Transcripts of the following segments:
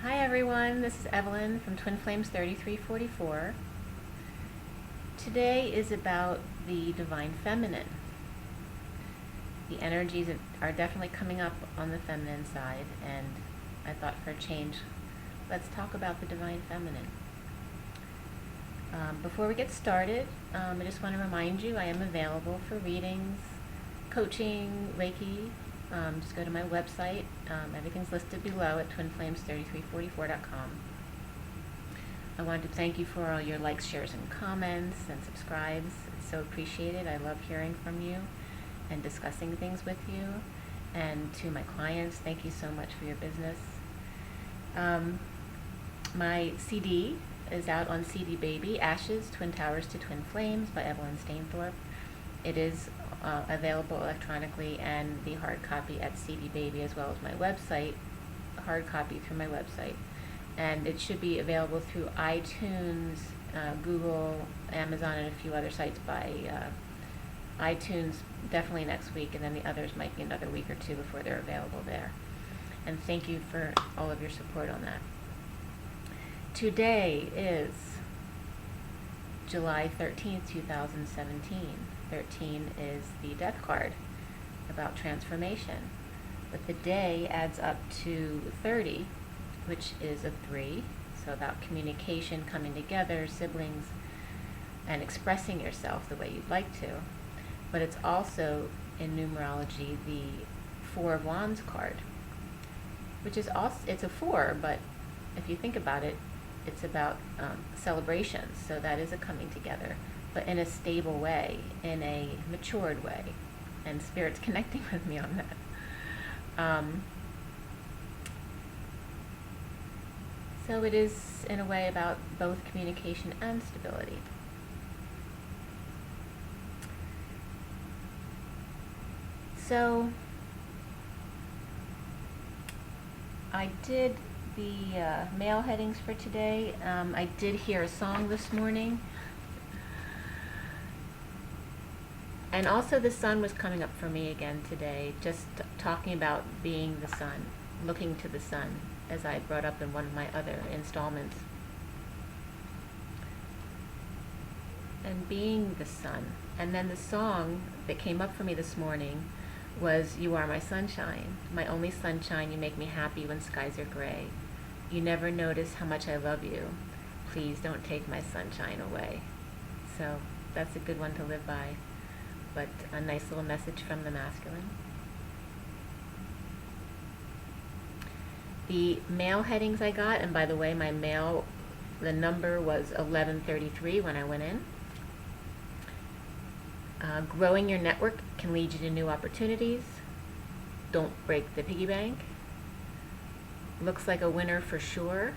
Hi everyone, this is Evelyn from Twin Flames 3344. Today is about the Divine Feminine. The energies are definitely coming up on the feminine side, and I thought for a change, let's talk about the Divine Feminine. Before we get started, I just want to remind you I am available for readings, coaching, Reiki. Just go to my website. Everything's listed below at twinflames3344.com. I wanted to thank you for all your likes, shares, and comments and subscribes. It's so appreciated. I love hearing from you and discussing things with you. And to my clients, thank you so much for your business. My CD is out on CD Baby, Ashes, Twin Towers to Twin Flames by Evelyn Stainthorpe. It is available electronically and the hard copy at CD Baby, as well as my website, hard copy through my website. And it should be available through iTunes, Google, Amazon, and a few other sites by iTunes definitely next week, and then the others might be another week or two before they're available there. And thank you for all of your support on that. Today is July 13th, 2017. 13 is the death card, about transformation. But the day adds up to 30, which is a 3, so about communication, coming together, siblings, and expressing yourself the way you'd like to. But it's also, in numerology, the 4 of Wands card, which is also, it's a 4, but if you think about it, it's about celebrations, so that is a coming together, but in a stable way, in a matured way, and Spirit's connecting with me on that. So it is, in a way, about both communication and stability. So I did the mail headings for today. I did hear a song this morning. And also the sun was coming up for me again today, just talking about being the sun, looking to the sun, as I brought up in one of my other installments. And being the sun. And then the song that came up for me this morning was "You Are My Sunshine, My Only Sunshine, You Make Me Happy When Skies Are Gray. You never notice how much I love you. Please don't take my sunshine away." So that's a good one to live by, but a nice little message from the masculine. The mail headings I got, and by the way, my mail, the number was 1133 when I went in. Growing your network can lead you to new opportunities. Don't break the piggy bank. Looks like a winner for sure.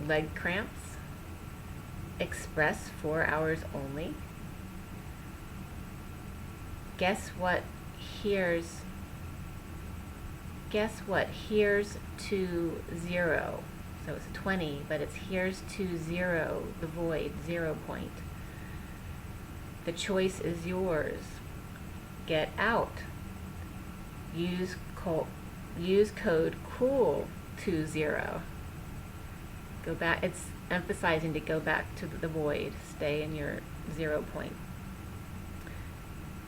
Leg cramps. Express 4 hours only. Guess what? Here's to 0. So it's 20, but it's here's to 0, the void, 0 point. The choice is yours. Get out. Use code COOL20. Go back. It's emphasizing to go back to the void. Stay in your 0 point.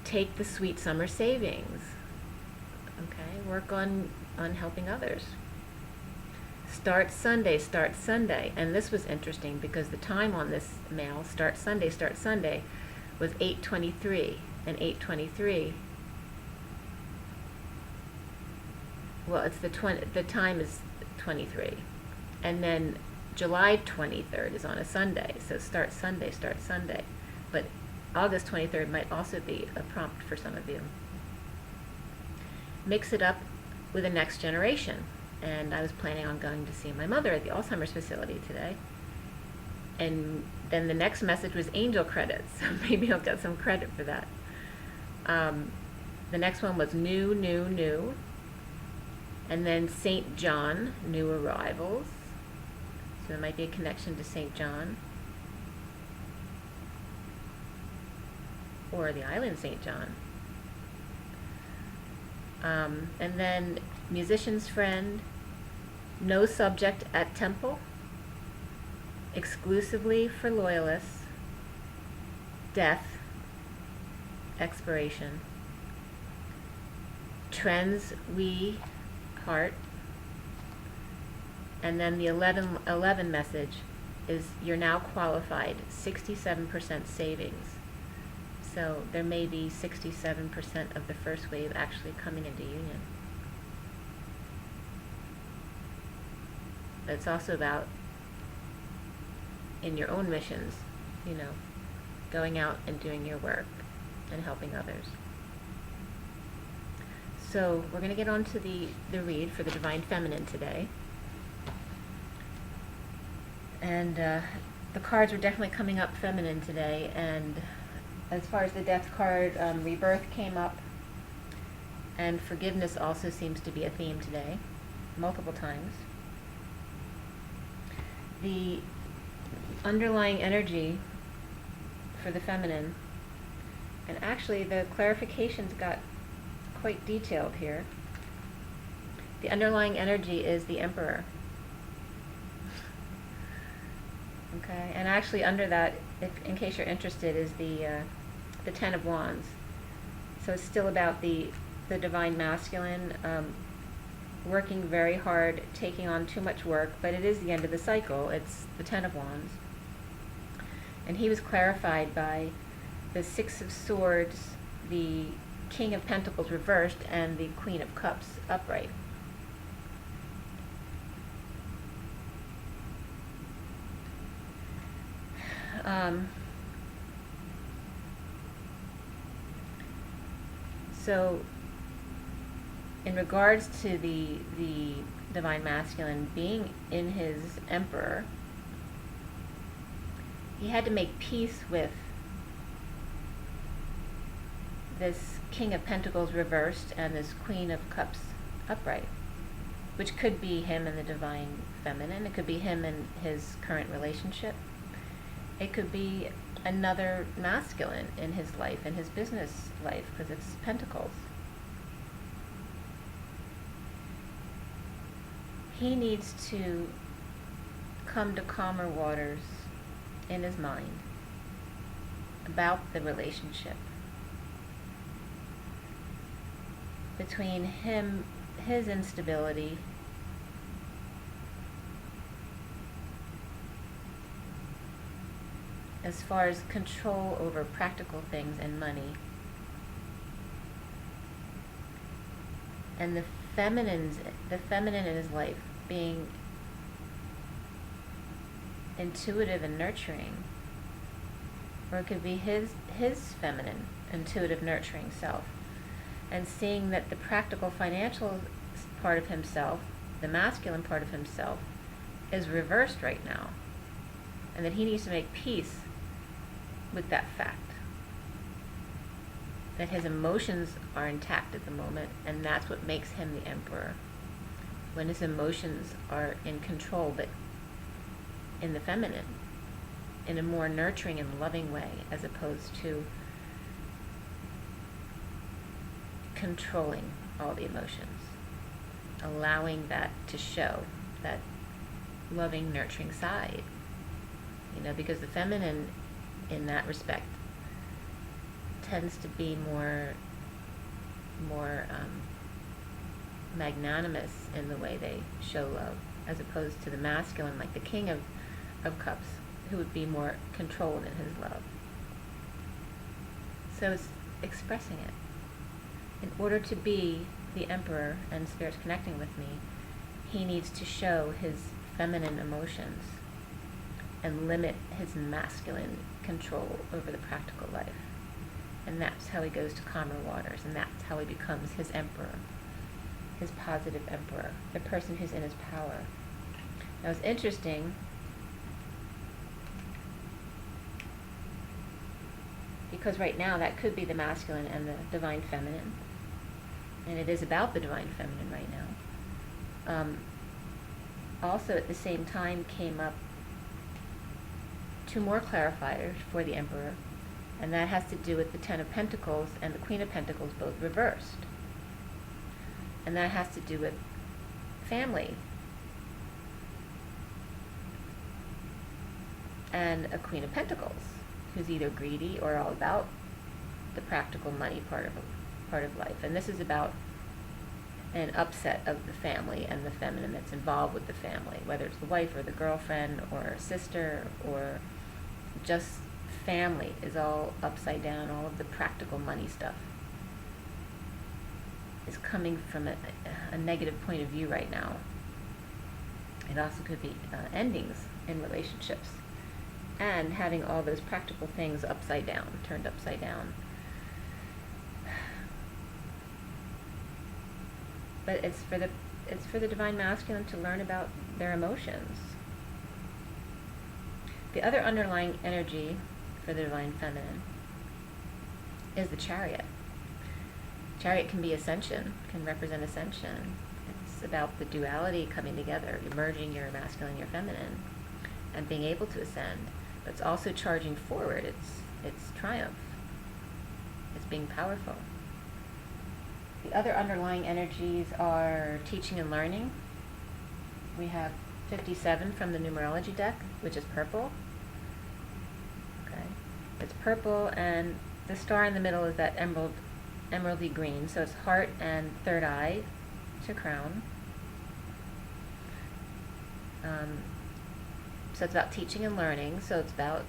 Take the sweet summer savings. Okay, work on helping others. Start Sunday, and this was interesting because the time on this mail, start Sunday, was 8:23, and 8:23. Well, it's the time is 23, and then July 23rd is on a Sunday, so start Sunday, but August 23rd might also be a prompt for some of you. Mix it up with the next generation. And I was planning on going to see my mother at the Alzheimer's facility today. And then the next message was angel credits, so maybe I'll get some credit for that. The next one was new. And then St. John, new arrivals. So there might be a connection to St. John. Or the island St. John. And then musician's friend, No subject at temple, exclusively for loyalists, death, expiration, trends we heart, and then the 11 message is you're now qualified, 67% savings. So there may be 67% of the first wave actually coming into union. But it's also about, in your own missions, going out and doing your work and helping others. So we're going to get on to the read for the Divine Feminine today. And the cards are definitely coming up feminine today. And as far as the Death card, rebirth came up. And forgiveness also seems to be a theme today, multiple times. The underlying energy for the feminine, and actually the clarifications got quite detailed here. The underlying energy is the Emperor. Okay, and actually under that, in case you're interested, is the Ten of Wands. So it's still about the Divine Masculine, working very hard, taking on too much work, but it is the end of the cycle. It's the Ten of Wands. And he was clarified by the Six of Swords, the King of Pentacles reversed, and the Queen of Cups upright. So in regards to the Divine Masculine being in his Emperor, he had to make peace with this King of Pentacles reversed and this Queen of Cups upright, which could be him in the Divine Feminine. It could be him in his current relationship. It could be another masculine in his life, in his business life, because it's Pentacles. He needs to come to calmer waters in his mind about the relationship between him, his instability, as far as control over practical things and money, and the feminine in his life being intuitive and nurturing, or it could be his feminine, intuitive, nurturing self, and seeing that the practical financial part of himself, the masculine part of himself, is reversed right now, and that he needs to make peace with that fact, that his emotions are intact at the moment, and that's what makes him the Emperor, when his emotions are in control, but in the feminine, in a more nurturing and loving way, as opposed to controlling all the emotions, allowing that to show, that loving, nurturing side. Because the feminine in that respect tends to be more magnanimous in the way they show love, as opposed to the masculine, like the King of Cups, who would be more controlled in his love. So it's expressing it. In order to be the Emperor and Spirit's connecting with me, he needs to show his feminine emotions and limit his masculine control over the practical life. And that's how he goes to calmer waters, and that's how he becomes his Emperor, his positive Emperor, the person who's in his power. Now it's interesting, because right now that could be the masculine and the Divine Feminine, and it is about the Divine Feminine right now. Also at the same time came up two more clarifiers for the Emperor, and that has to do with the Ten of Pentacles and the Queen of Pentacles both reversed. And that has to do with family and a Queen of Pentacles, who's either greedy or all about the practical money part of life. And this is about an upset of the family and the feminine that's involved with the family, whether it's the wife or the girlfriend or a sister or just family is all upside down. All of the practical money stuff is coming from a negative point of view right now. It also could be endings in relationships and having all those practical things upside down, turned upside down. But it's for the Divine Masculine to learn about their emotions. The other underlying energy for the Divine Feminine is the Chariot. Chariot can be ascension, can represent ascension. It's about the duality coming together, merging your masculine and your feminine, and being able to ascend. But it's also charging forward. It's triumph. It's being powerful. The other underlying energies are teaching and learning. We have 57 from the Numerology deck, which is purple. Okay, it's purple, and the star in the middle is that emeraldy green. So it's heart and third eye to crown. So it's about teaching and learning. So it's about,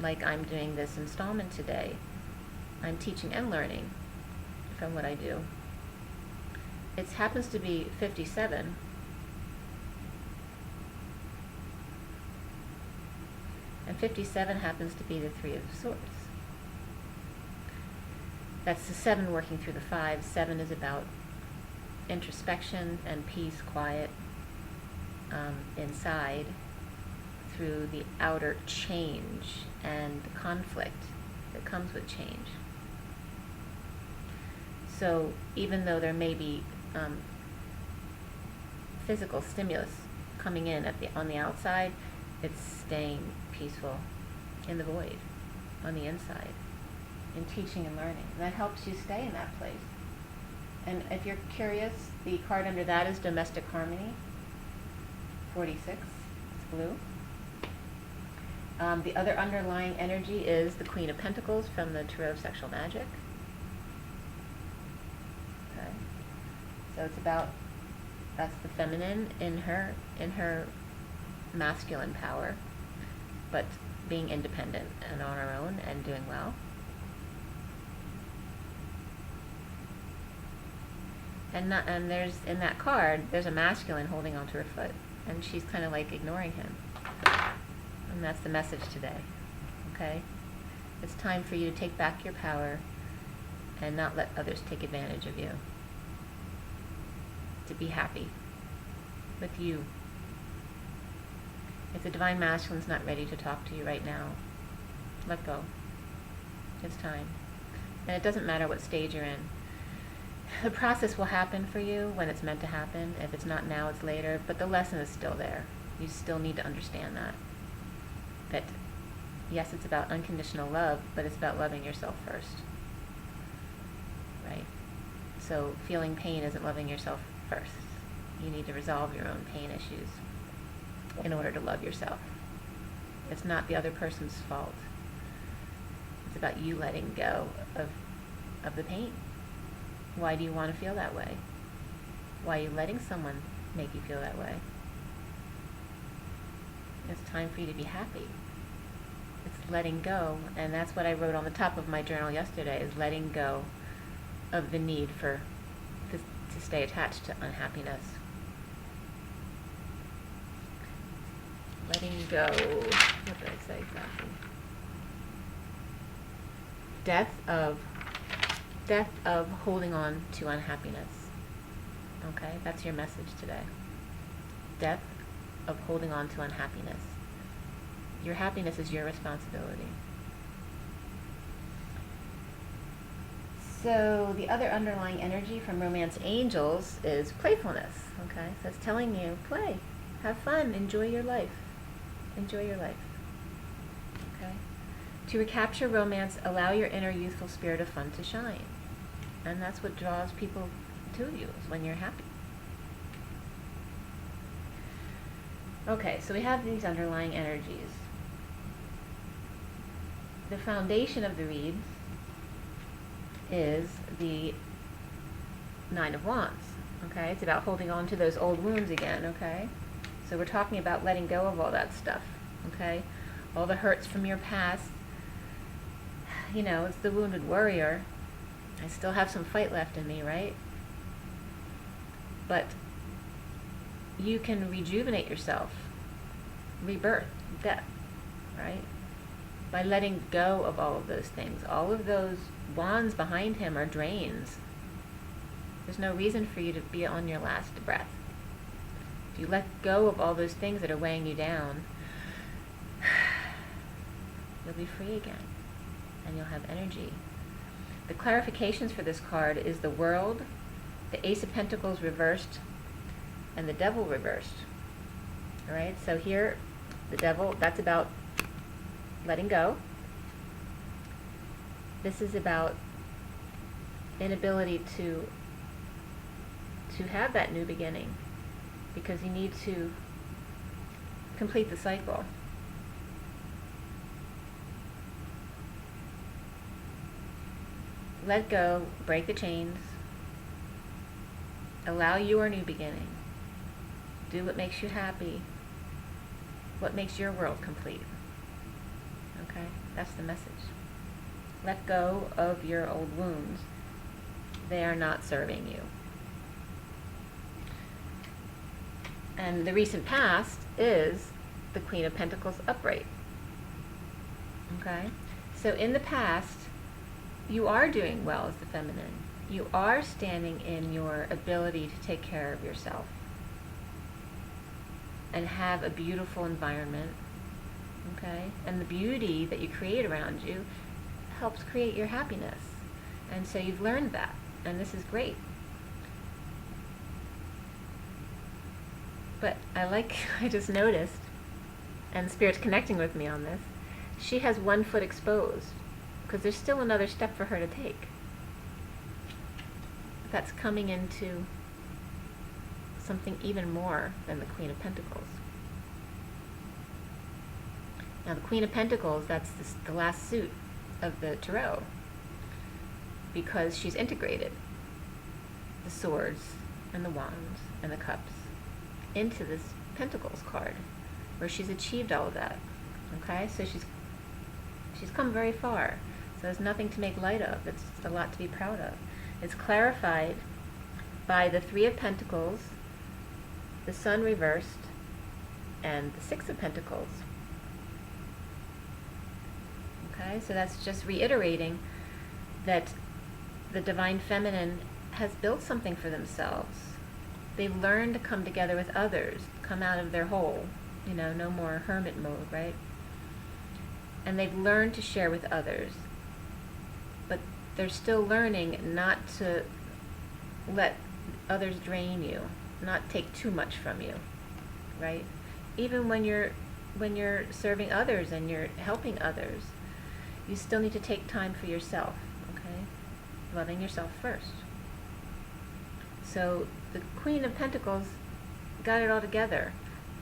like I'm doing this installment today, I'm teaching and learning from what I do. It happens to be 57. And 57 happens to be the Three of Swords. That's the 7 working through the 5. 7 is about introspection and peace, quiet inside through the outer change and the conflict that comes with change. So even though there may be physical stimulus coming in on the outside, it's staying peaceful in the void on the inside, in teaching and learning. And that helps you stay in that place. And if you're curious, the card under that is Domestic Harmony, 46. It's blue. The other underlying energy is the Queen of Pentacles from the Tarot of Sexual Magic. Okay. So it's about, that's the feminine in her masculine power, but being independent and on her own and doing well. And there's, in that card, there's a masculine holding onto her foot, and she's kind of like ignoring him. And that's the message today, okay? It's time for you to take back your power and not let others take advantage of you. To be happy with you. If the Divine Masculine's not ready to talk to you right now, let go. It's time. And it doesn't matter what stage you're in. The process will happen for you when it's meant to happen. If it's not now, it's later. But the lesson is still there. You still need to understand that. That, yes, it's about unconditional love, but it's about loving yourself first. Right? So feeling pain isn't loving yourself first. You need to resolve your own pain issues in order to love yourself. It's not the other person's fault. It's about you letting go of the pain. Why do you want to feel that way? Why are you letting someone make you feel that way? It's time for you to be happy. It's letting go, and that's what I wrote on the top of my journal yesterday, is letting go of the need to stay attached to unhappiness. Letting go, what did I say exactly? Death of holding on to unhappiness. Okay, that's your message today. Death of holding on to unhappiness. Your happiness is your responsibility. So the other underlying energy from Romance Angels is playfulness. Okay, so it's telling you, play, have fun, enjoy your life. Enjoy your life. Okay? To recapture romance, allow your inner youthful spirit of fun to shine. And that's what draws people to you, is when you're happy. Okay, so we have these underlying energies. the foundation of the read is the Nine of Wands. Okay, it's about holding on to those old wounds again. Okay, so we're talking about letting go of all that stuff. Okay, all the hurts from your past. You know, it's the wounded warrior. I still have some fight left in me, right? But you can rejuvenate yourself, rebirth, death, right? By letting go of all of those things. All of those wands behind him are drains. There's no reason for you to be on your last breath. If you let go of all those things that are weighing you down, you'll be free again, and you'll have energy. The clarifications for this card is the World, the Ace of Pentacles reversed, and the Devil reversed. All right, so here, the Devil, that's about letting go. This is about inability to have that new beginning, because you need to complete the cycle. Let go, break the chains, allow your new beginning. Do what makes you happy, what makes your world complete. Okay, that's the message. Let go of your old wounds. They are not serving you. And the recent past is the Queen of Pentacles upright. Okay, so in the past, you are doing well as the feminine. You are standing in your ability to take care of yourself and have a beautiful environment, okay? And the beauty that you create around you helps create your happiness. And so you've learned that, and this is great. But I just noticed, and Spirit's connecting with me on this, she has one foot exposed, because there's still another step for her to take. That's coming into something even more than the Queen of Pentacles. Now the Queen of Pentacles, that's the last suit of the Tarot, because she's integrated the swords and the wands and the cups into this Pentacles card, where she's achieved all of that. Okay, so she's come very far. So there's nothing to make light of. It's a lot to be proud of. It's clarified by the Three of Pentacles, the Sun reversed, and the Six of Pentacles. Okay, so that's just reiterating that the Divine Feminine has built something for themselves. They've learned to come together with others, come out of their hole, you know, no more hermit mode, right? And they've learned to share with others. But they're still learning not to let others drain you, not take too much from you, right? Even when you're serving others and you're helping others, you still need to take time for yourself, okay? Loving yourself first. So the Queen of Pentacles got it all together,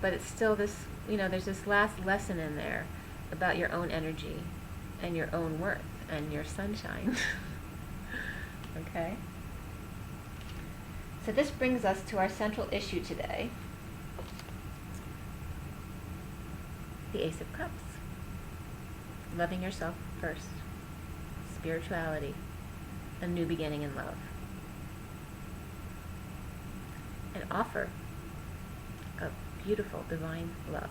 but it's still this, you know, there's this last lesson in there about your own energy and your own worth and your sunshine. Okay? So this brings us to our central issue today, the Ace of Cups. Loving yourself first. Spirituality. A new beginning in love. An offer of beautiful divine love.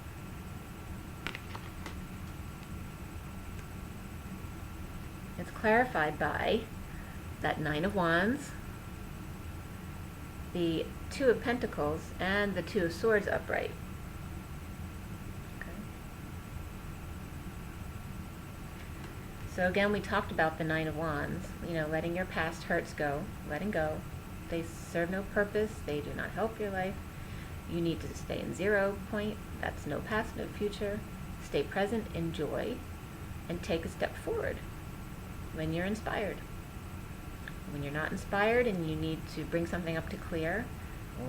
It's clarified by that Nine of Wands, the Two of Pentacles, and the Two of Swords upright. Okay. So again, we talked about the Nine of Wands, you know, letting your past hurts go, letting go. They serve no purpose. They do not help your life. You need to stay in 0 point. That's no past, no future. Stay present, enjoy, and take a step forward when you're inspired. When you're not inspired and you need to bring something up to clear,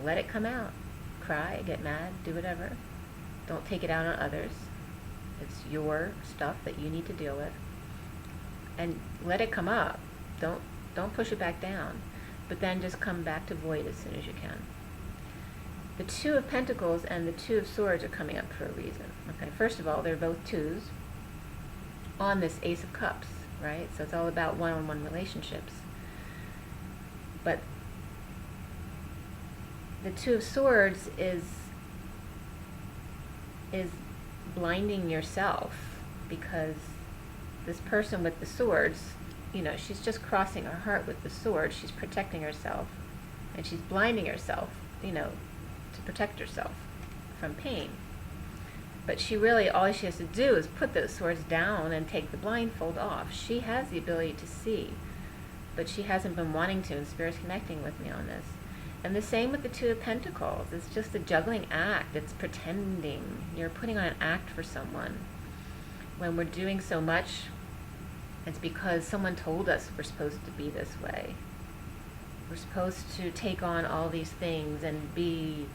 let it come out. Cry, get mad, do whatever. Don't take it out on others. It's your stuff that you need to deal with. and let it come up. Don't push it back down, but then just come back to void as soon as you can. The Two of Pentacles and the Two of Swords are coming up for a reason. Okay, first of all, they're both twos on this Ace of Cups, right? So it's all about one-on-one relationships. But the Two of Swords is blinding yourself, because this person with the swords, she's just crossing her heart with the sword. She's protecting herself, and she's blinding herself, to protect herself from pain. But she really, all she has to do is put those swords down and take the blindfold off. She has the ability to see, but she hasn't been wanting to, and Spirit's connecting with me on this. And the same with the Two of Pentacles. It's just a juggling act. It's pretending. You're putting on an act for someone. When we're doing so much, it's because someone told us we're supposed to be this way. We're supposed to take on all these things and be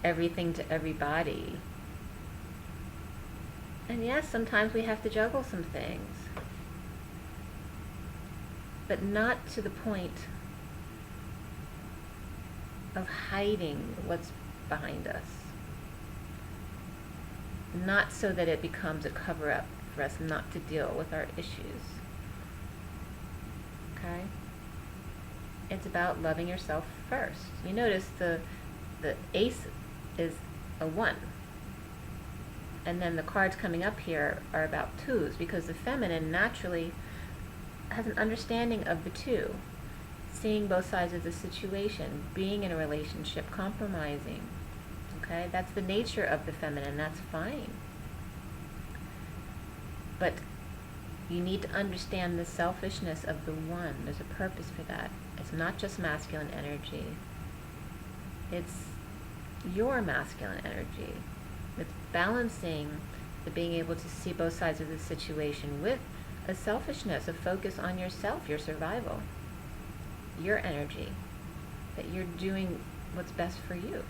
everything to everybody. And yes, sometimes we have to juggle some things, but not to the point of hiding what's behind us. Not so that it becomes a cover-up for us not to deal with our issues. Okay? It's about loving yourself first. You notice the Ace is a 1. And then the cards coming up here are about 2s, because the feminine naturally has an understanding of the 2. Seeing both sides of the situation, being in a relationship, compromising. Okay? That's the nature of the feminine. That's fine. But you need to understand the selfishness of the 1. There's a purpose for that. It's not just masculine energy. It's your masculine energy. It's balancing the being able to see both sides of the situation with a selfishness, a focus on yourself, your survival, your energy, that you're doing what's best for you.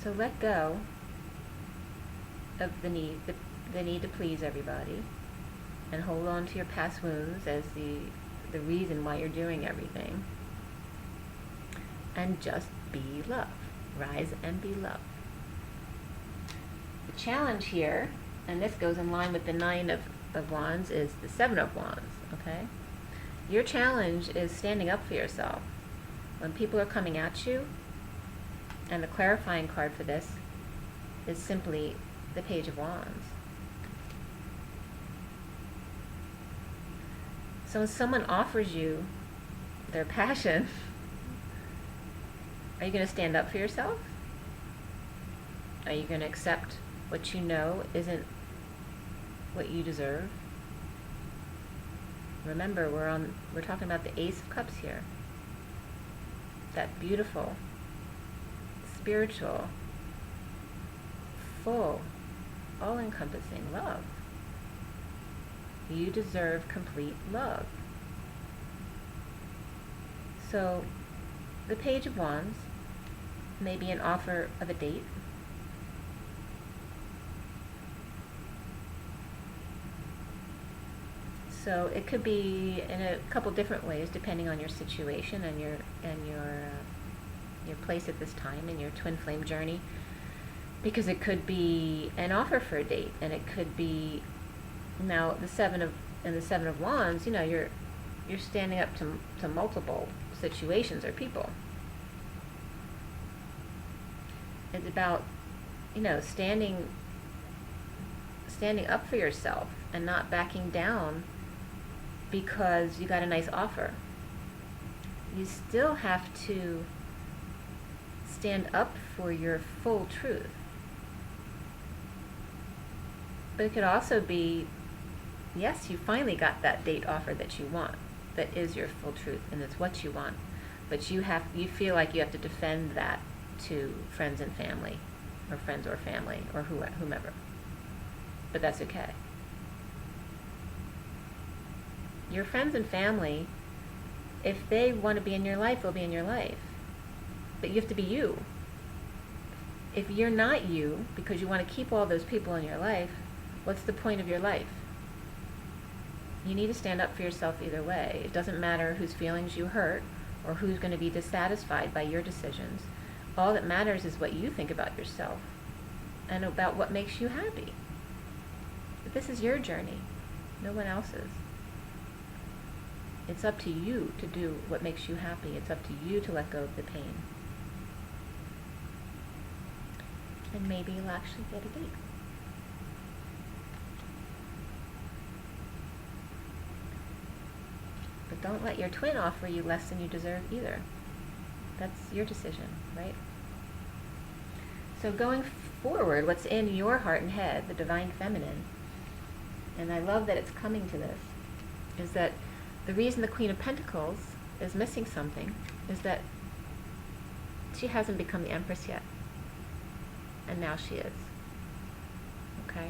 So let go of the need to please everybody, and hold on to your past wounds as the reason why you're doing everything. And just be love. Rise and be love. The challenge here, and this goes in line with the 9 of Wands, is the 7 of Wands, okay? Your challenge is standing up for yourself. When people are coming at you, and the clarifying card for this is simply the Page of Wands. So when someone offers you their passion, are you going to stand up for yourself? Are you going to accept what you know isn't what you deserve? Remember, we're talking about the Ace of Cups here. That beautiful, spiritual, full, all-encompassing love. You deserve complete love. So, the Page of Wands may be an offer of a date. So it could be in a couple different ways, depending on your situation and your place at this time in your twin flame journey. Because it could be an offer for a date, and it could be, now the 7 of Wands, you're standing up to multiple situations or people. It's about, standing up for yourself and not backing down because you got a nice offer. You still have to stand up for your full truth. But it could also be, yes, you finally got that date offer that you want, that is your full truth, and it's what you want. But you feel like you have to defend that to friends and family, or friends or family, or whomever. But that's okay. Your friends and family, if they want to be in your life, they'll be in your life. But you have to be you. If you're not you, because you want to keep all those people in your life, What's the point of your life? You need to stand up for yourself either way. It doesn't matter whose feelings you hurt or who's going to be dissatisfied by your decisions. All that matters is what you think about yourself and about what makes you happy. But this is your journey, no one else's. It's up to you to do what makes you happy. It's up to you to let go of the pain. And maybe you'll actually get a date. But don't let your twin offer you less than you deserve either. That's your decision, right? So going forward, what's in your heart and head, the divine feminine, and I love that it's coming to this, is that the reason the Queen of Pentacles is missing something is that she hasn't become the Empress yet. And now she is. Okay?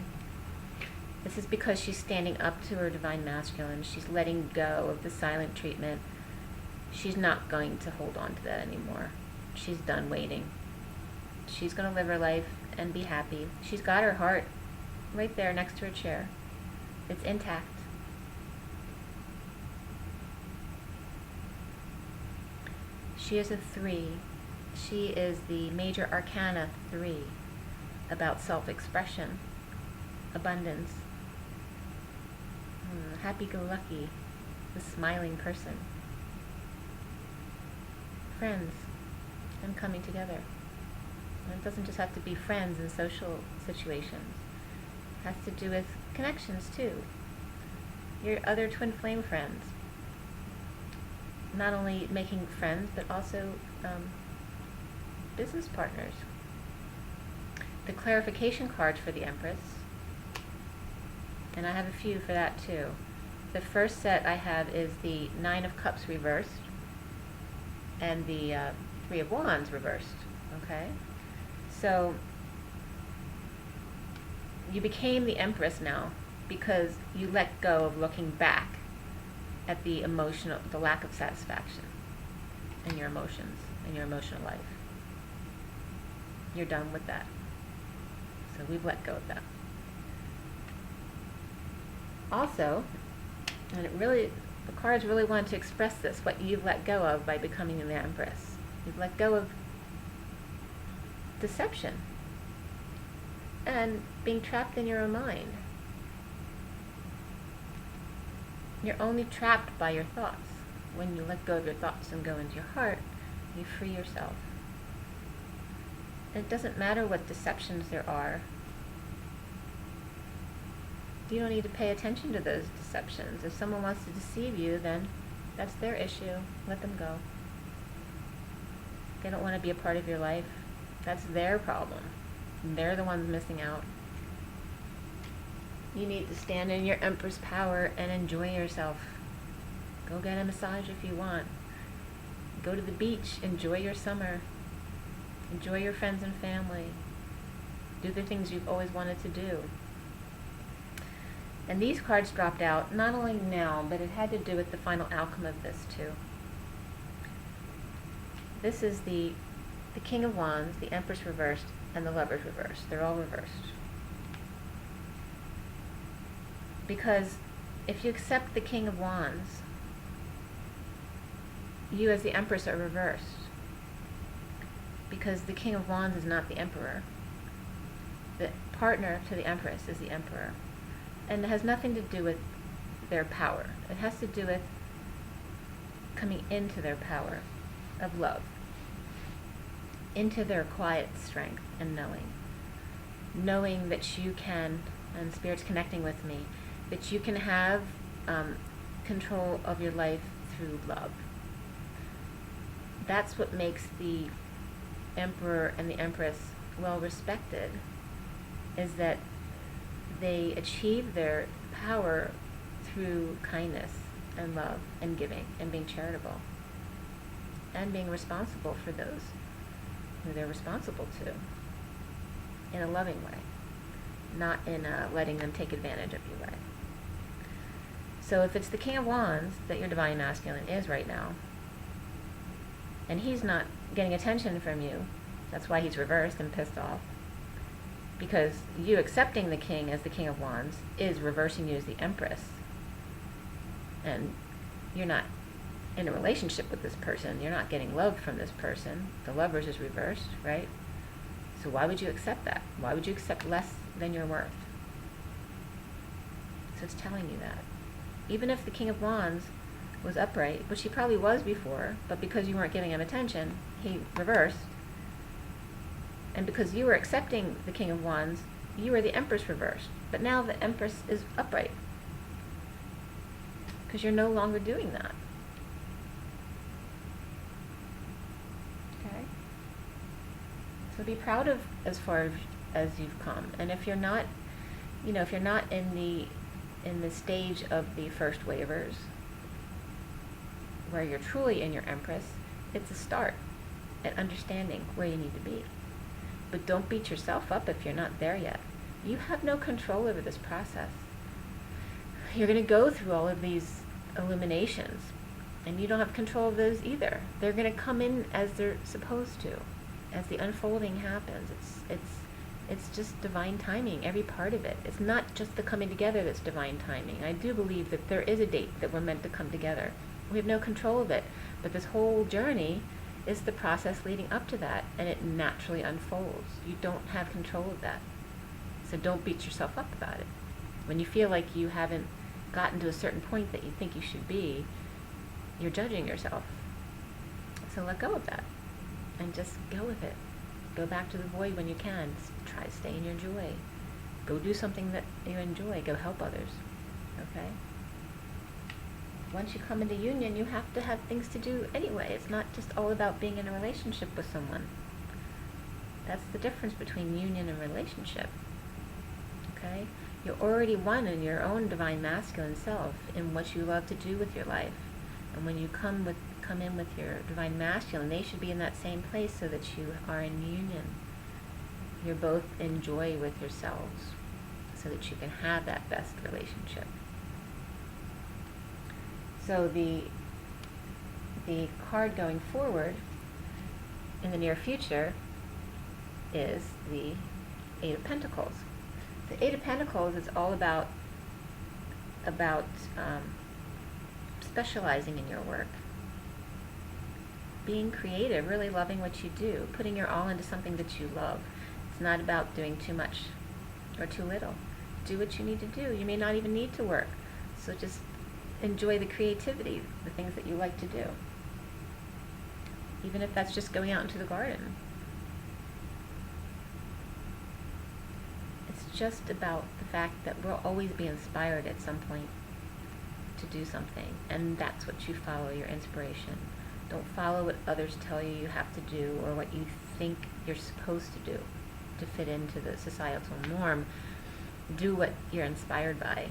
This is because she's standing up to her divine masculine. She's letting go of the silent treatment. She's not going to hold on to that anymore. She's done waiting. She's going to live her life and be happy. She's got her heart right there next to her chair. It's intact. She is a 3. She is the major arcana 3, about self-expression, abundance, happy-go-lucky, the smiling person, friends, and coming together. And it doesn't just have to be friends in social situations. It has to do with connections too. Your other twin flame friends. Not only making friends, but also business partners. The clarification cards for the Empress, and I have a few for that too. The first set I have is the 9 of Cups reversed and the 3 of Wands reversed. Okay? So you became the Empress now because you let go of looking back at the lack of satisfaction in your emotions, in your emotional life. You're done with that. So we've let go of that. Also, and the cards really want to express this, what you've let go of by becoming the Empress. You've let go of deception and being trapped in your own mind. You're only trapped by your thoughts. When you let go of your thoughts and go into your heart, you free yourself. And it doesn't matter what deceptions there are. You don't need to pay attention to those deceptions. If someone wants to deceive you, then that's their issue. Let them go. They don't want to be a part of your life. That's their problem. They're the ones missing out. You need to stand in your Empress power and enjoy yourself. Go get a massage if you want. Go to the beach. Enjoy your summer. Enjoy your friends and family. Do the things you've always wanted to do. And these cards dropped out, not only now, but it had to do with the final outcome of this too. This is the King of Wands, the Empress reversed, and the Lovers reversed. They're all reversed. Because if you accept the King of Wands, you as the Empress are reversed. Because the King of Wands is not the Emperor. The partner to the Empress is the Emperor. And it has nothing to do with their power. It has to do with coming into their power of love, into their quiet strength and knowing that you can, and Spirit's connecting with me, that you can have control of your life through love. That's what makes the Emperor and the Empress well respected, is that they achieve their power through kindness and love and giving and being charitable and being responsible for those who they're responsible to in a loving way, not in a letting them take advantage of you way. So if it's the King of Wands that your divine masculine is right now, and he's not getting attention from you, that's why he's reversed and pissed off, Because you accepting the king as the King of Wands is reversing you as the Empress. And you're not in a relationship with this person. You're not getting love from this person. The Lovers is reversed, right? So why would you accept that? Why would you accept less than your worth? So it's telling you that. Even if the King of Wands was upright, which he probably was before, but because you weren't giving him attention, he reversed. And because you were accepting the King of Wands, you were the Empress reversed. But now the Empress is upright. Because you're no longer doing that. Okay? So be proud of as far as you've come. And if you're not, if you're not in the stage of the first waivers, where you're truly in your Empress, it's a start at understanding where you need to be. But don't beat yourself up if you're not there yet. You have no control over this process. You're going to go through all of these illuminations, and you don't have control of those either. They're going to come in as they're supposed to, as the unfolding happens. It's just divine timing, every part of it. It's not just the coming together that's divine timing. I do believe that there is a date that we're meant to come together. We have no control of it, but this whole journey is the process leading up to that, and it naturally unfolds. You don't have control of that. So don't beat yourself up about it. When you feel like you haven't gotten to a certain point that you think you should be, you're judging yourself. So let go of that and just go with it. Go back to the void when you can. Try to stay in your joy. Go do something that you enjoy. Go help others. Okay? Once you come into union, you have to have things to do anyway. It's not just all about being in a relationship with someone. That's the difference between union and relationship. Okay? You're already one in your own divine masculine self in what you love to do with your life. And when you come in with your divine masculine, they should be in that same place so that you are in union. You're both in joy with yourselves so that you can have that best relationship. So the card going forward in the near future is the Eight of Pentacles. The Eight of Pentacles is all about specializing in your work, being creative, really loving what you do, putting your all into something that you love. It's not about doing too much or too little. Do what you need to do. You may not even need to work. So just enjoy the creativity, the things that you like to do. Even if that's just going out into the garden. It's just about the fact that we'll always be inspired at some point to do something. And that's what you follow, your inspiration. Don't follow what others tell you have to do or what you think you're supposed to do to fit into the societal norm. Do what you're inspired by.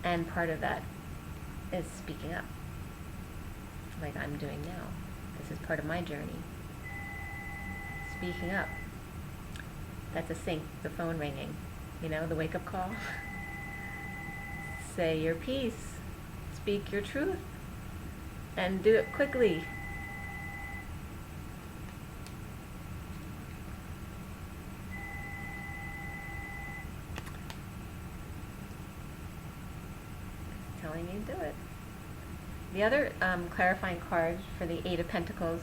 And part of that is speaking up, like I'm doing now. This is part of my journey. Speaking up. That's a sync, the phone ringing, the wake-up call. Say your piece. Speak your truth. And do it quickly. Telling you do it. The other clarifying card for the Eight of Pentacles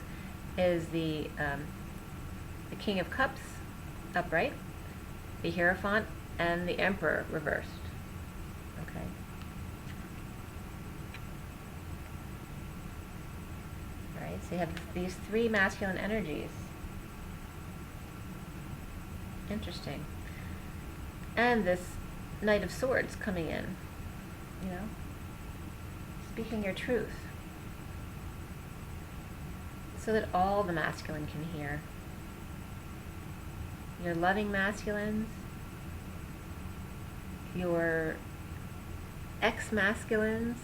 is the King of Cups upright, the Hierophant, and the Emperor reversed. Okay. All right. So you have these three masculine energies. Interesting. And this Knight of Swords coming in. Speaking your truth so that all the masculine can hear. Your loving masculines, your ex-masculines,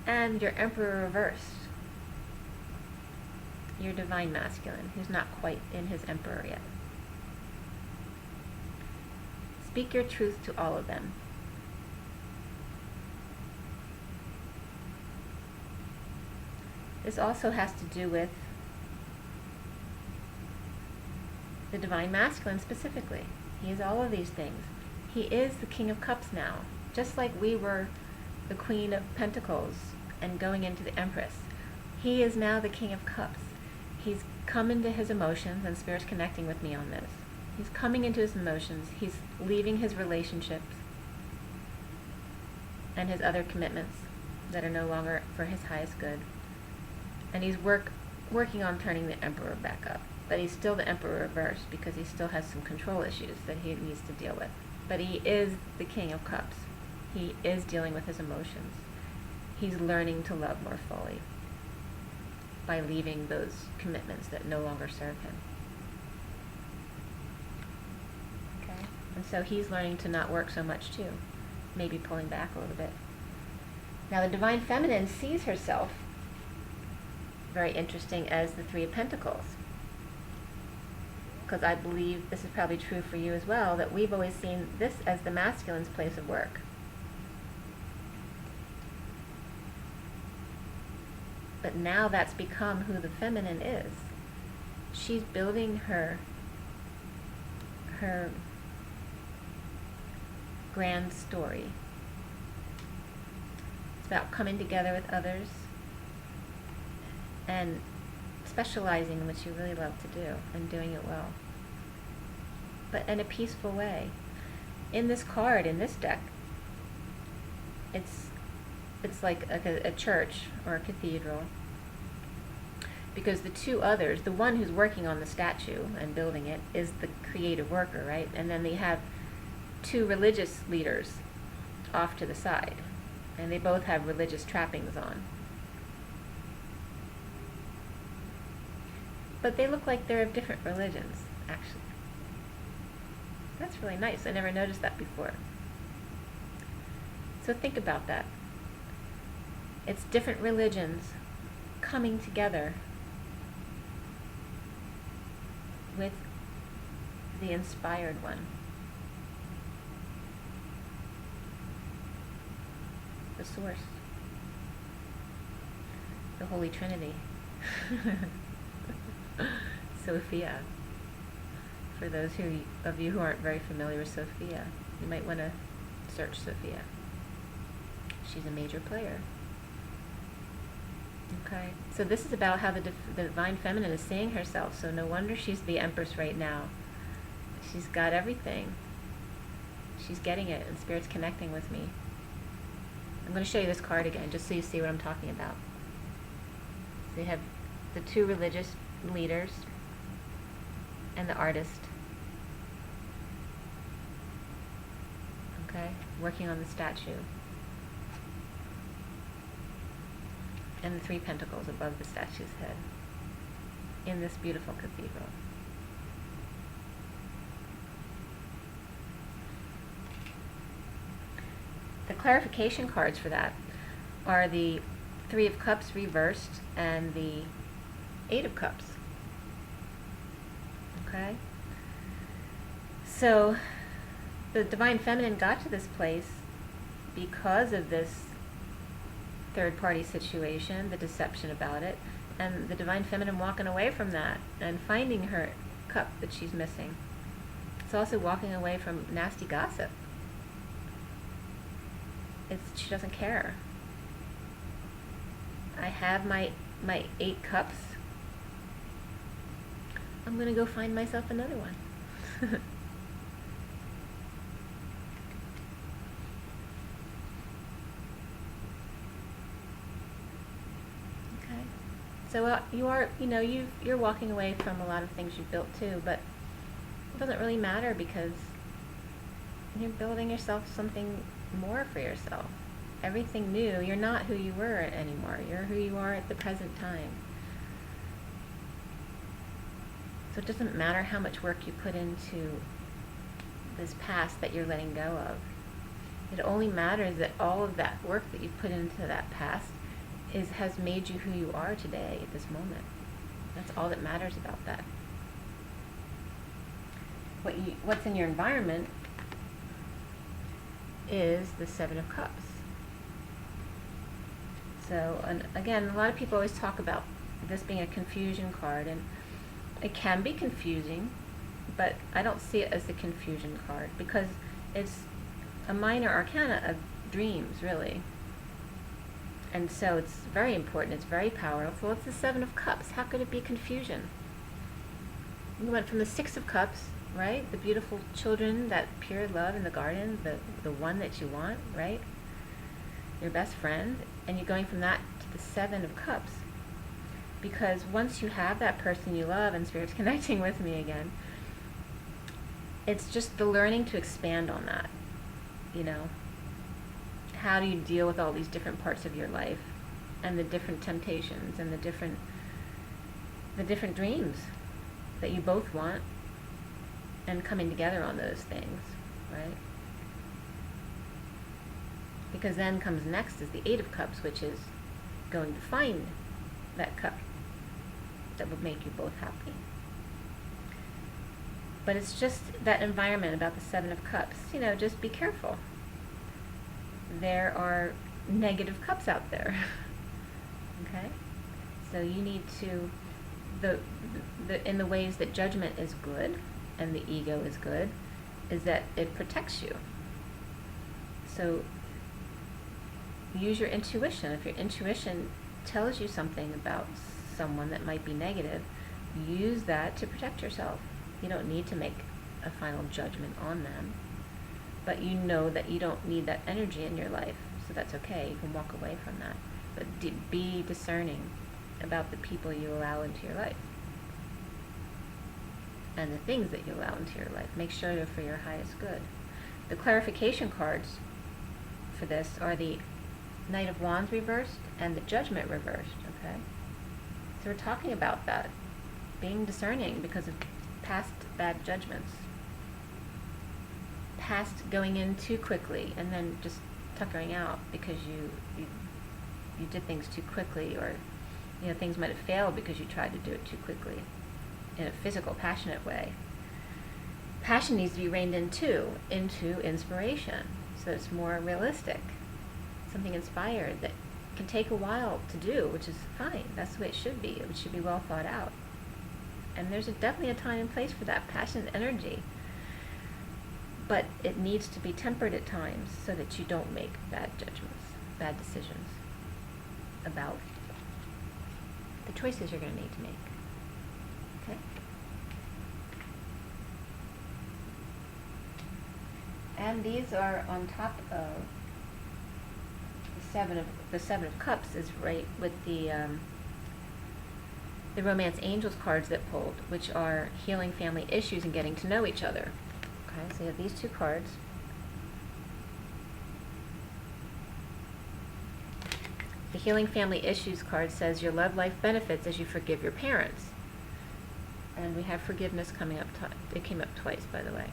and your Emperor reversed. Your divine masculine, who's not quite in his Emperor yet. Speak your truth to all of them. This also has to do with the divine masculine specifically. He is all of these things. He is the King of Cups now, just like we were the Queen of Pentacles and going into the Empress. He is now the King of Cups. He's come into his emotions, and Spirit's connecting with me on this. He's coming into his emotions. He's leaving his relationships and his other commitments that are no longer for his highest good. And he's working on turning the Emperor back up. But he's still the Emperor reversed because he still has some control issues that he needs to deal with. But he is the King of Cups. He is dealing with his emotions. He's learning to love more fully by leaving those commitments that no longer serve him. Okay? And so he's learning to not work so much too, maybe pulling back a little bit. Now the Divine Feminine sees herself, very interesting, as the Three of Pentacles. Because I believe this is probably true for you as well, that we've always seen this as the masculine's place of work. But now that's become who the feminine is. She's building her grand story. It's about coming together with others and specializing in what you really love to do and doing it well, but in a peaceful way. In this card, in this deck, it's like a church or a cathedral, because the two others, the one who's working on the statue and building it is the creative worker, right? And then they have two religious leaders off to the side, and they both have religious trappings on. But they look like they're of different religions, actually. That's really nice. I never noticed that before. So think about that. It's different religions coming together with the inspired one. The source. The Holy Trinity. Sophia. For those of you who aren't very familiar with Sophia, you might want to search Sophia. She's a major player. Okay, so this is about how the Divine Feminine is seeing herself, so no wonder she's the Empress right now. She's got everything. She's getting it, and Spirit's connecting with me. I'm going to show you this card again, just so you see what I'm talking about. So you have the two religious leaders and the artist. Okay, working on the statue. And the Three Pentacles above the statue's head in this beautiful cathedral. The clarification cards for that are the Three of Cups reversed and the Eight of Cups. Okay? So the Divine Feminine got to this place because of this third-party situation, the deception about it, and the Divine Feminine walking away from that and finding her cup that she's missing. It's also walking away from nasty gossip. She doesn't care. I have my 8 cups. I'm going to go find myself another one. So you're walking away from a lot of things you've built too, but it doesn't really matter because you're building yourself something more for yourself. Everything new. You're not who you were anymore. You're who you are at the present time. So it doesn't matter how much work you put into this past that you're letting go of. It only matters that all of that work that you've put into that past has made you who you are today at this moment. That's all that matters about that. What's in your environment is the Seven of Cups. So, and again, a lot of people always talk about this being a confusion card, and it can be confusing but I don't see it as the confusion card, because it's a minor arcana of dreams, really. And so it's very important, it's very powerful. It's the Seven of Cups. How could it be confusion? You went from the Six of Cups, right? The beautiful children, that pure love in the garden, the one that you want, right? Your best friend. And you're going from that to the Seven of Cups. Because once you have that person you love, and Spirit's connecting with me again, it's just the learning to expand on that, you know. How do you deal with all these different parts of your life, and the different temptations, and the different dreams that you both want, and coming together on those things, right? Because then comes next is the Eight of Cups, which is going to find that cup that will make you both happy. But it's just that environment about the Seven of Cups. You know, just be careful. There are negative cups out there. Okay? So you need to, in the ways that judgment is good and the ego is good, is that it protects you. So use your intuition. If your intuition tells you something about someone that might be negative, use that to protect yourself. You don't need to make a final judgment on them, but you know that you don't need that energy in your life, so that's okay. You can walk away from that. But be discerning about the people you allow into your life and the things that you allow into your life. Make sure they're for your highest good. The clarification cards for this are the Knight of Wands reversed and the Judgment reversed, okay? So we're talking about that, being discerning because of past bad judgments, past going in too quickly and then just tuckering out because you did things too quickly, or you know, things might have failed because you tried to do it too quickly in a physical, passionate way. Passion needs to be reined in too, into inspiration, so it's more realistic, something inspired that can take a while to do, which is fine. That's the way it should be. It should be well thought out. And there's definitely a time and place for that passion energy. But it needs to be tempered at times so that you don't make bad judgments, bad decisions about the choices you're going to need to make. Okay? And these are on top of the Seven of Cups is right with the Romance Angels cards that pulled, which are healing family issues and getting to know each other. Okay, so you have these two cards. The Healing Family Issues card says your love life benefits as you forgive your parents. And we have forgiveness coming up. It came up twice, by the way.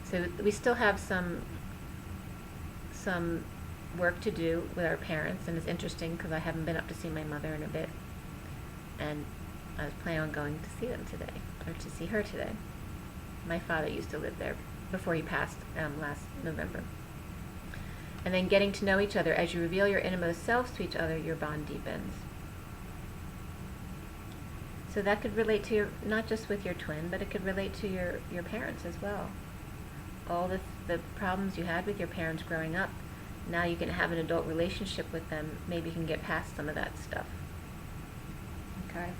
So we still have some work to do with our parents, and it's interesting because I haven't been up to see my mother in a bit, and I was planning on going to see them today, or to see her today. My father used to live there before he passed last November. And then getting to know each other. As you reveal your innermost selves to each other, your bond deepens. So that could relate to your, not just with your twin, but it could relate to your parents as well. All the problems you had with your parents growing up, now you can have an adult relationship with them. Maybe you can get past some of that stuff. Okay?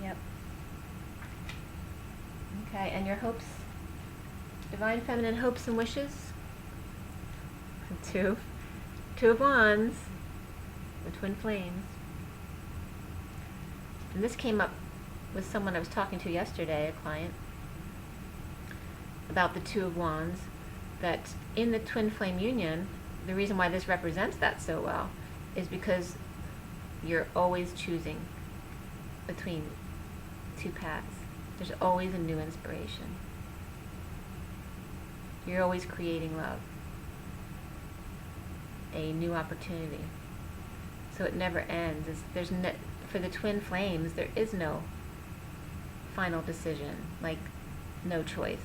Yep. Okay, and your hopes, divine feminine hopes and wishes. Two of Wands, the twin flames. And this came up with someone I was talking to yesterday, a client, about the Two of Wands, that in the twin flame union, the reason why this represents that so well is because you're always choosing between two paths. There's always a new inspiration. You're always creating love, a new opportunity. So it never ends. For the twin flames, there is no final decision, like no choice.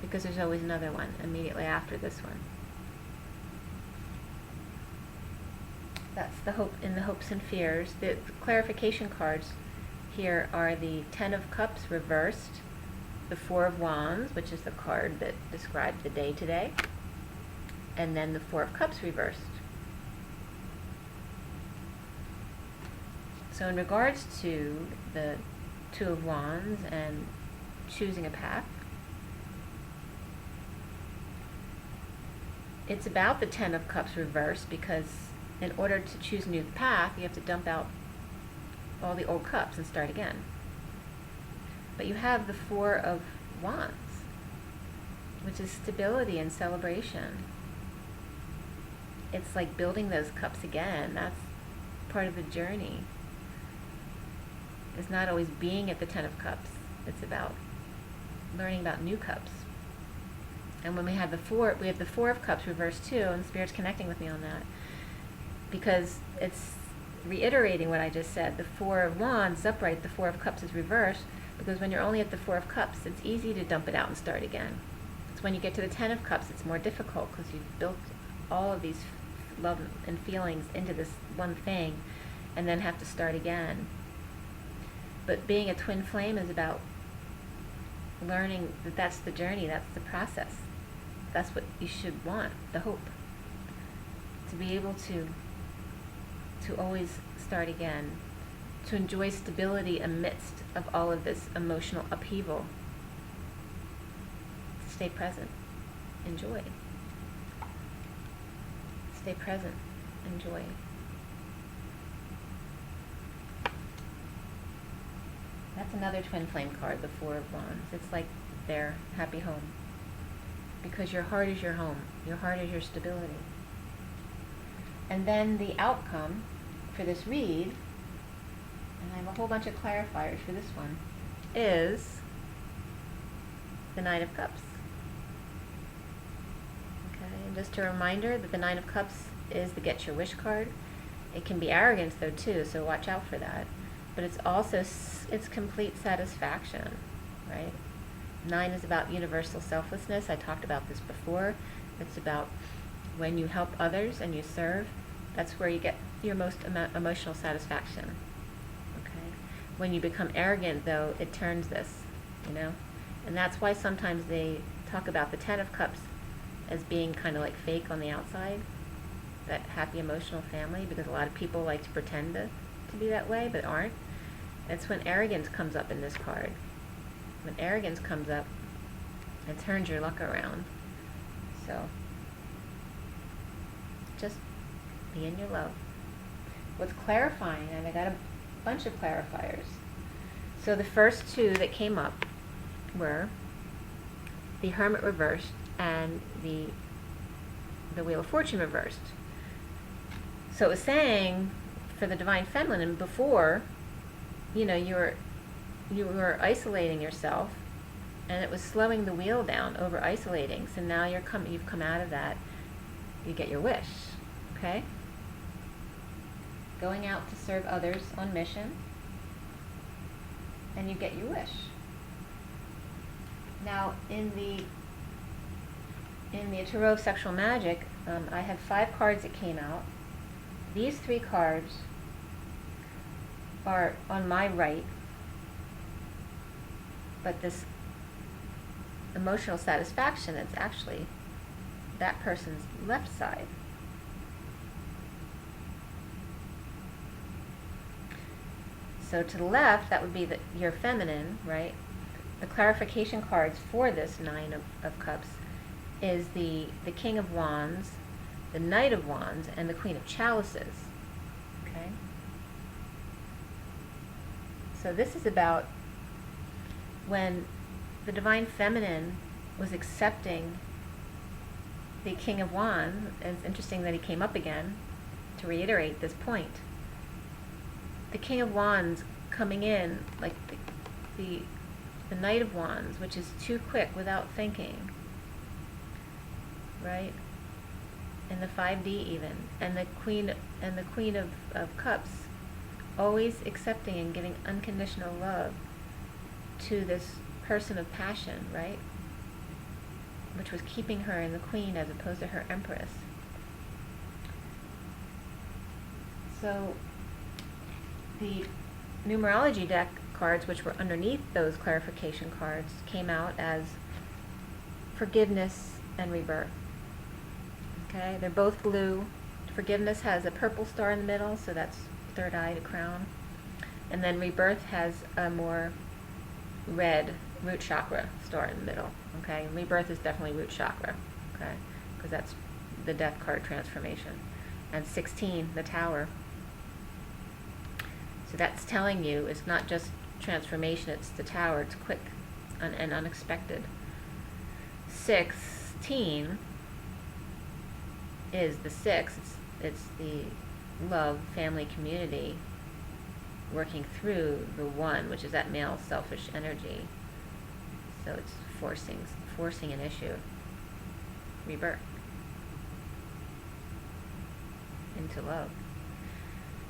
because there's always another one immediately after this one. That's the hope in the hopes and fears. The clarification cards here are the Ten of Cups reversed, the Four of Wands, which is the card that described the day today, and then the Four of Cups reversed. So in regards to the Two of Wands and choosing a path, it's about the Ten of Cups reversed, because in order to choose a new path, you have to dump out all the old cups and start again. But you have the Four of Wands, which is stability and celebration. It's like building those cups again. That's part of the journey. It's not always being at the Ten of Cups. It's about learning about new cups. And when we have the Four of Cups reversed too, and Spirit's connecting with me on that, because it's reiterating what I just said. The Four of Wands is upright, the Four of Cups is reversed, because when you're only at the Four of Cups, it's easy to dump it out and start again. It's when you get to the Ten of Cups, it's more difficult, because you've built all of these love and feelings into this one thing, and then have to start again. But being a twin flame is about learning that that's the journey, that's the process. That's what you should want, the hope. To be able to always start again, to enjoy stability amidst of all of this emotional upheaval. To stay present, enjoy. Stay present, enjoy. That's another twin flame card, the Four of Wands. It's like their happy home. Because your heart is your home. Your heart is your stability. And then the outcome for this read, and I have a whole bunch of clarifiers for this one, is the Nine of Cups. Okay, and just a reminder that the Nine of Cups is the Get Your Wish card. It can be arrogance though too, so watch out for that. But it's also, it's complete satisfaction, right? 9 is about universal selflessness. I talked about this before. It's about when you help others and you serve, that's where you get your most emotional satisfaction. Okay? When you become arrogant, though, it turns this, you know? And that's why sometimes they talk about the Ten of Cups as being kind of like fake on the outside, that happy emotional family, because a lot of people like to pretend to be that way, but aren't. It's when arrogance comes up in this card. When arrogance comes up, it turns your luck around. So, just be in your love. What's clarifying, and I got a bunch of clarifiers. So the first two that came up were the Hermit reversed and the Wheel of Fortune reversed. So it was saying for the Divine Feminine before, you know, you were isolating yourself, and it was slowing the wheel down over isolating. So now you've come out of that. You get your wish, okay? Going out to serve others on mission, and you get your wish. Now, in the Tarot of Sexual Magic, I had 5 cards that came out. These 3 cards are on my right, but this emotional satisfaction is actually that person's left side. So to the left, that would be your feminine, right? The clarification cards for this Nine of Cups is the King of Wands, the Knight of Wands, and the Queen of Chalices. Okay? So this is about when the Divine Feminine was accepting the King of Wands. And it's interesting that he came up again to reiterate this point. The King of Wands coming in like the Knight of Wands, which is too quick without thinking, right? And the 5D even, and the Queen of Cups, always accepting and giving unconditional love to this person of passion, right? which was keeping her in the Queen as opposed to her Empress. So the numerology deck cards, which were underneath those clarification cards, came out as forgiveness and rebirth. Okay, they're both blue. Forgiveness has a purple star in the middle, so that's third eye to crown. And then rebirth has a more red root chakra star in the middle. Okay, and rebirth is definitely root chakra. Okay, because that's the death card transformation. And 16, the tower. So that's telling you it's not just transformation, it's the tower. It's quick and unexpected. 16 is the 6. It's the love, family, community working through the 1, which is that male selfish energy. So it's forcing an issue. Rebirth into love.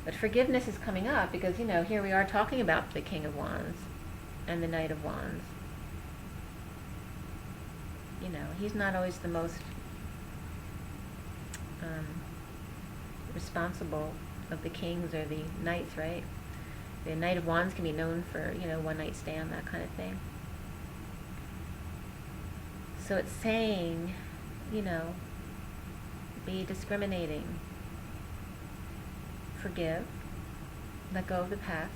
But forgiveness is coming up because, here we are talking about the King of Wands and the Knight of Wands. He's not always the most responsible of the kings or the knights, right? The Knight of Wands can be known for, one night stand, that kind of thing. So it's saying, be discriminating. Forgive, let go of the past,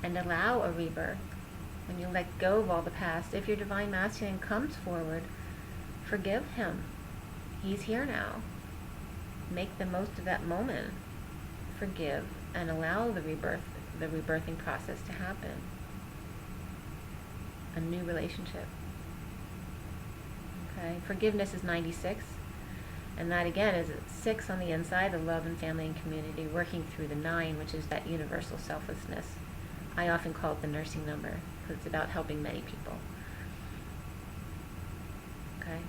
and allow a rebirth. When you let go of all the past, if your divine masculine comes forward, forgive him. He's here now. Make the most of that moment. Forgive and allow the rebirthing process to happen. A new relationship. Okay, forgiveness is 96. And that again is 6 on the inside, the love and family and community, working through the 9, which is that universal selflessness. I often call it the nursing number, because it's about helping many people. Okay?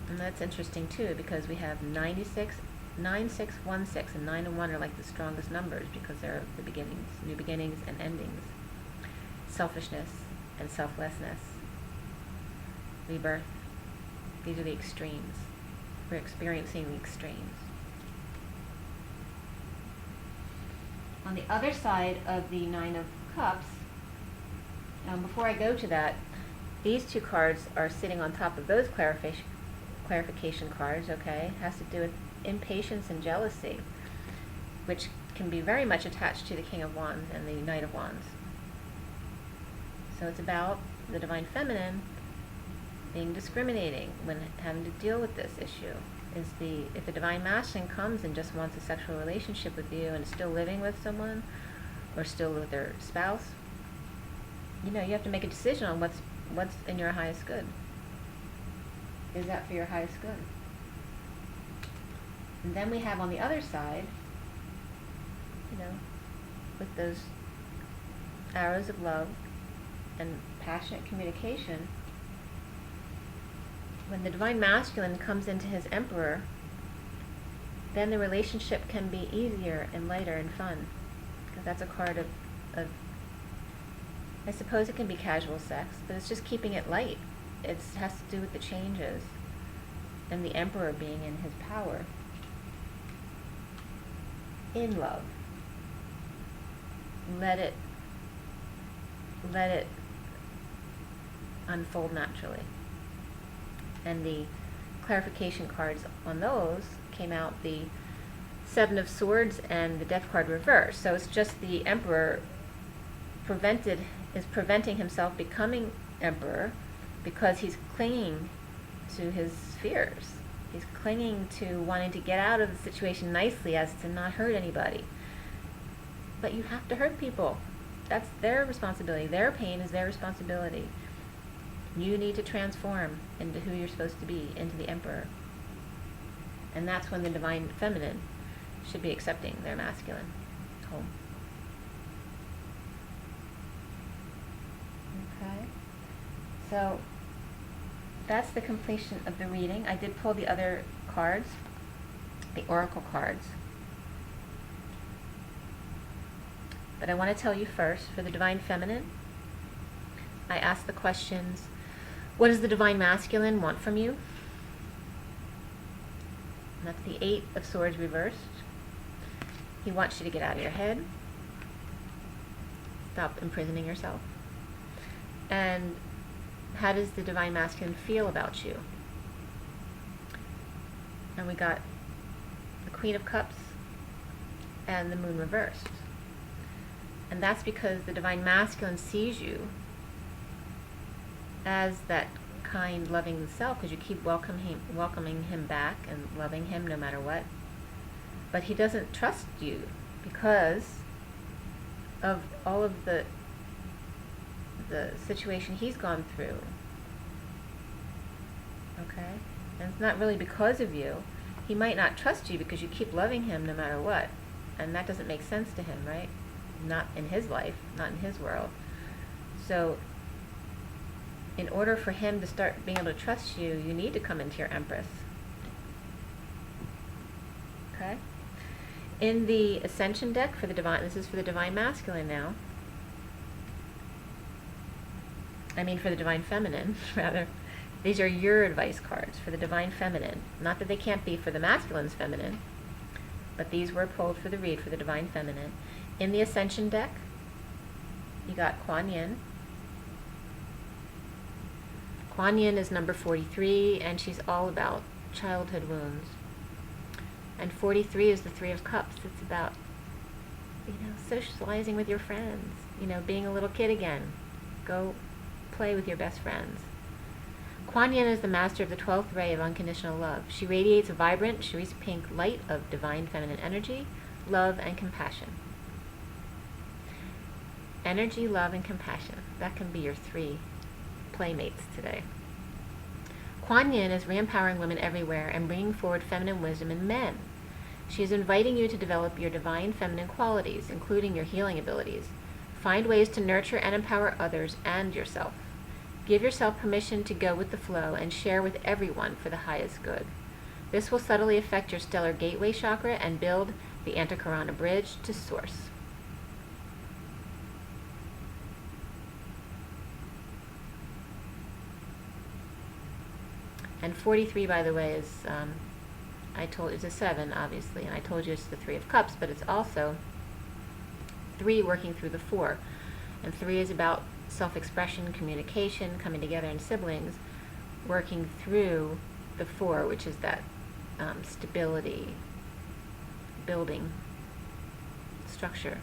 And that's interesting too, because we have 96, 9, 6, 1, 6, and 9 and 1 are like the strongest numbers because they're the beginnings, new beginnings and endings. Selfishness and selflessness. Rebirth. These are the extremes. We're experiencing the extremes. On the other side of the 9 of Cups, before I go to that, these 2 cards are sitting on top of those clarification cards, okay? It has to do with impatience and jealousy, which can be very much attached to the King of Wands and the Knight of Wands. So it's about the Divine Feminine being discriminating when having to deal with this issue. If the Divine Masculine comes and just wants a sexual relationship with you and is still living with someone or still with their spouse, you have to make a decision on what's in your highest good. Is that for your highest good? And then we have on the other side, with those arrows of love and passionate communication, when the Divine Masculine comes into his Emperor, then the relationship can be easier and lighter and fun. Because that's a card of, I suppose it can be casual sex, but it's just keeping it light. It has to do with the changes and the Emperor being in his power. In love. Let it unfold naturally. And the clarification cards on those came out the 7 of Swords and the Death card reversed. So it's just the Emperor is preventing himself becoming Emperor because he's clinging to his fears. He's clinging to wanting to get out of the situation nicely as to not hurt anybody. But you have to hurt people. That's their responsibility. Their pain is their responsibility. You need to transform into who you're supposed to be, into the Emperor. And that's when the Divine Feminine should be accepting their masculine home. Okay. So that's the completion of the reading. I did pull the other cards, the oracle cards. But I want to tell you first, for the Divine Feminine, I asked the questions, What does the divine masculine want from you? And that's the 8 of Swords reversed. He wants you to get out of your head. Stop imprisoning yourself. And how does the divine masculine feel about you? And we got the Queen of Cups and the Moon reversed. And that's because the divine masculine sees you as that kind, loving self, because you keep welcoming him back and loving him no matter what. But he doesn't trust you because of all of the situation he's gone through. Okay? And it's not really because of you. He might not trust you because you keep loving him no matter what. And that doesn't make sense to him, right? Not in his life, not in his world. So in order for him to start being able to trust you, you need to come into your Empress. Okay? In the Ascension deck for the divine, this is for the divine masculine now. I mean for the divine feminine, rather. These are your advice cards for the divine feminine. Not that they can't be for the masculine's feminine, but these were pulled for the read for the divine feminine. In the Ascension deck, you got Kuan Yin. Kuan Yin is number 43, and she's all about childhood wounds. And 43 is the 3 of Cups. It's about, socializing with your friends, being a little kid again. Go play with your best friends. Kuan Yin is the master of the 12th ray of unconditional love. She radiates a vibrant, cerise pink light of divine feminine energy, love, and compassion. Energy, love, and compassion. That can be your 3 playmates today. Kuan Yin is re-empowering women everywhere and bringing forward feminine wisdom in men. She is inviting you to develop your divine feminine qualities, including your healing abilities. Find ways to nurture and empower others and yourself. Give yourself permission to go with the flow and share with everyone for the highest good. This will subtly affect your stellar gateway chakra and build the Antakarana bridge to source. And 43, by the way, is, it's a 7, obviously, and I told you it's the 3 of Cups, but it's also 3 working through the 4. And 3 is about self-expression, communication, coming together in siblings, working through the 4, which is that stability, building, structure.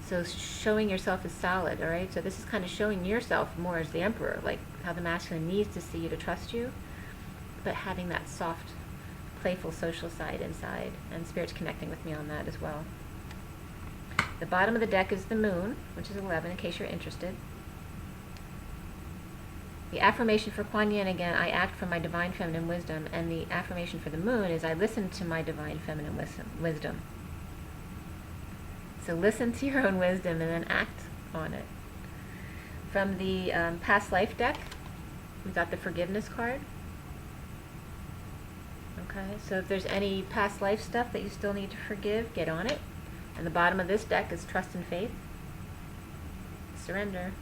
So showing yourself as solid, all right? So this is kind of showing yourself more as the Emperor, like how the masculine needs to see you to trust you, but having that soft, playful social side inside, and Spirit's connecting with me on that as well. The bottom of the deck is the Moon, which is 11, in case you're interested. The affirmation for Kuan Yin, again, I act from my divine feminine wisdom, and the affirmation for the Moon is I listen to my divine feminine wisdom. So listen to your own wisdom and then act on it. From the past life deck, we got the forgiveness card. Okay, so if there's any past life stuff that you still need to forgive, get on it. And the bottom of this deck is trust and faith. Surrender.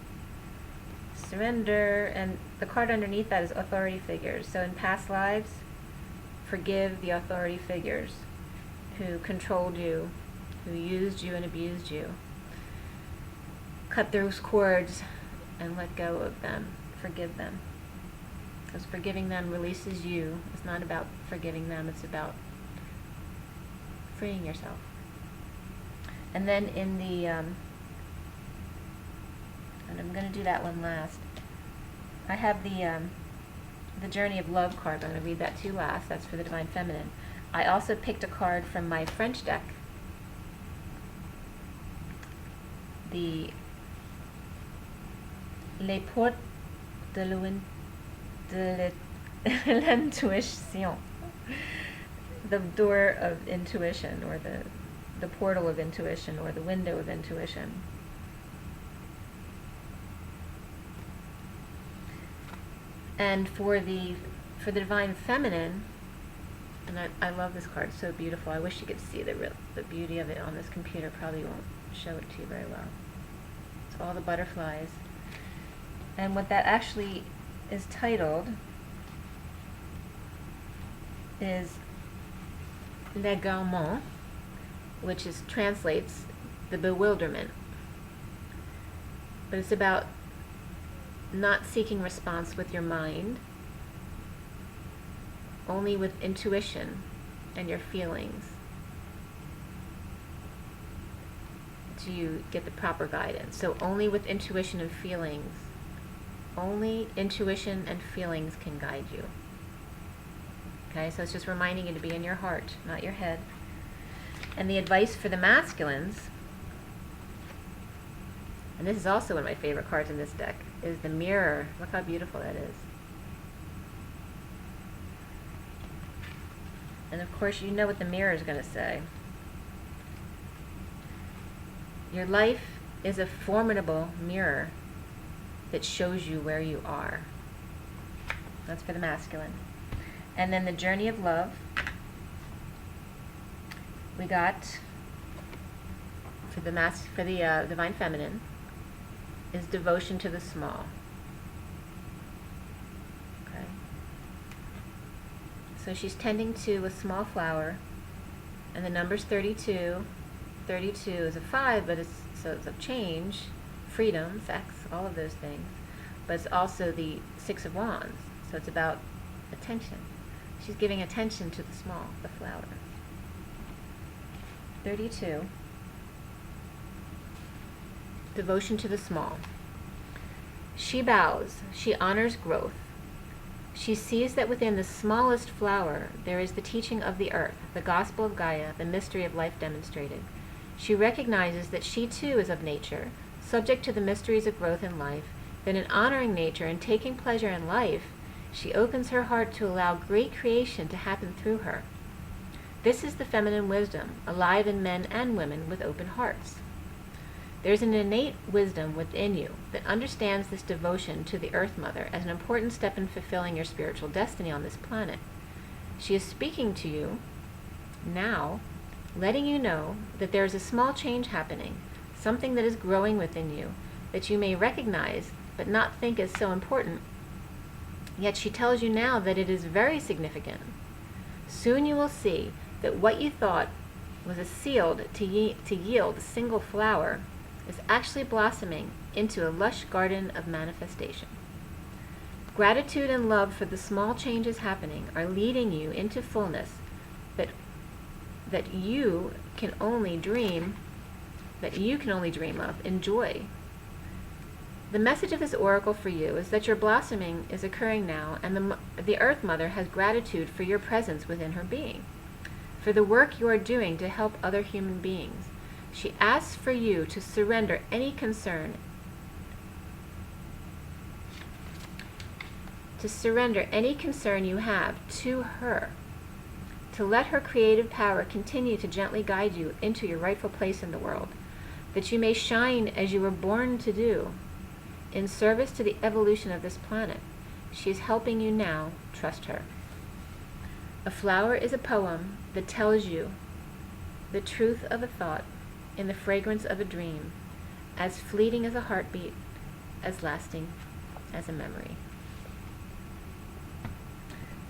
Surrender. And the card underneath that is authority figures. So in past lives, forgive the authority figures who controlled you, who used you and abused you. Cut those cords and let go of them. Forgive them. Because forgiving them releases you. It's not about forgiving them, it's about freeing yourself. And then in the, and I'm going to do that one last, I have the Journey of Love card. I'm going to read that to you last. That's for the Divine Feminine. I also picked a card from my French deck, the Les Portes de l'Intuition, the door of intuition, or the portal of intuition, or the window of intuition. And for the Divine Feminine, and I love this card, it's so beautiful. I wish you could see the beauty of it on this computer. Probably won't show it to you very well. It's all the butterflies. And what that actually is titled is l'égarement, which translates the bewilderment. But it's about not seeking response with your mind, only with intuition and your feelings do you get the proper guidance. So only with intuition and feelings, only intuition and feelings can guide you. Okay, so it's just reminding you to be in your heart, not your head. And the advice for the masculines, and this is also one of my favorite cards in this deck, is the Mirror. Look how beautiful that is. And of course, you know what the Mirror is going to say. Your life is a formidable mirror that shows you where you are. That's for the masculine. And then the Journey of Love, we got for the Divine Feminine is devotion to the small. Okay. So she's tending to a small flower, and the number's 32. 32 is a 5, but it's a change, freedom, sex, all of those things. But it's also the 6 of Wands, so it's about attention. She's giving attention to the small, the flower. 32. Devotion to the small. She bows. She honors growth. She sees that within the smallest flower there is the teaching of the earth, the gospel of Gaia, the mystery of life demonstrated. She recognizes that she too is of nature, subject to the mysteries of growth in life, that in honoring nature and taking pleasure in life, she opens her heart to allow great creation to happen through her. This is the feminine wisdom, alive in men and women with open hearts. There's an innate wisdom within you that understands this devotion to the Earth Mother as an important step in fulfilling your spiritual destiny on this planet. She is speaking to you now, letting you know that there is a small change happening, something that is growing within you, that you may recognize but not think is so important. Yet she tells you now that it is very significant. Soon you will see that what you thought was a sealed to yield a single flower is actually blossoming into a lush garden of manifestation. Gratitude and love for the small changes happening are leading you into fullness that you can only dream of. Enjoy. The message of this oracle for you is that your blossoming is occurring now, and the Earth Mother has gratitude for your presence within her being, for the work you are doing to help other human beings. She asks for you to surrender any concern, you have to her, to let her creative power continue to gently guide you into your rightful place in the world, that you may shine as you were born to do, in service to the evolution of this planet. She is helping you now. Trust her. A flower is a poem that tells you the truth of a thought in the fragrance of a dream, as fleeting as a heartbeat, as lasting as a memory.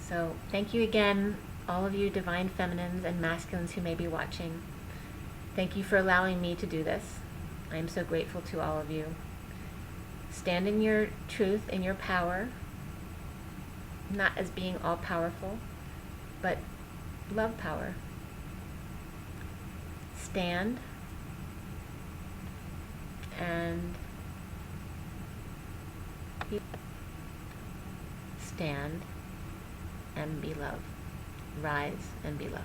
So thank you again, all of you divine feminines and masculines who may be watching. Thank you for allowing me to do this. I am so grateful to all of you. Stand in your truth, in your power, not as being all-powerful, but love power. Stand and be loved. Rise and be loved.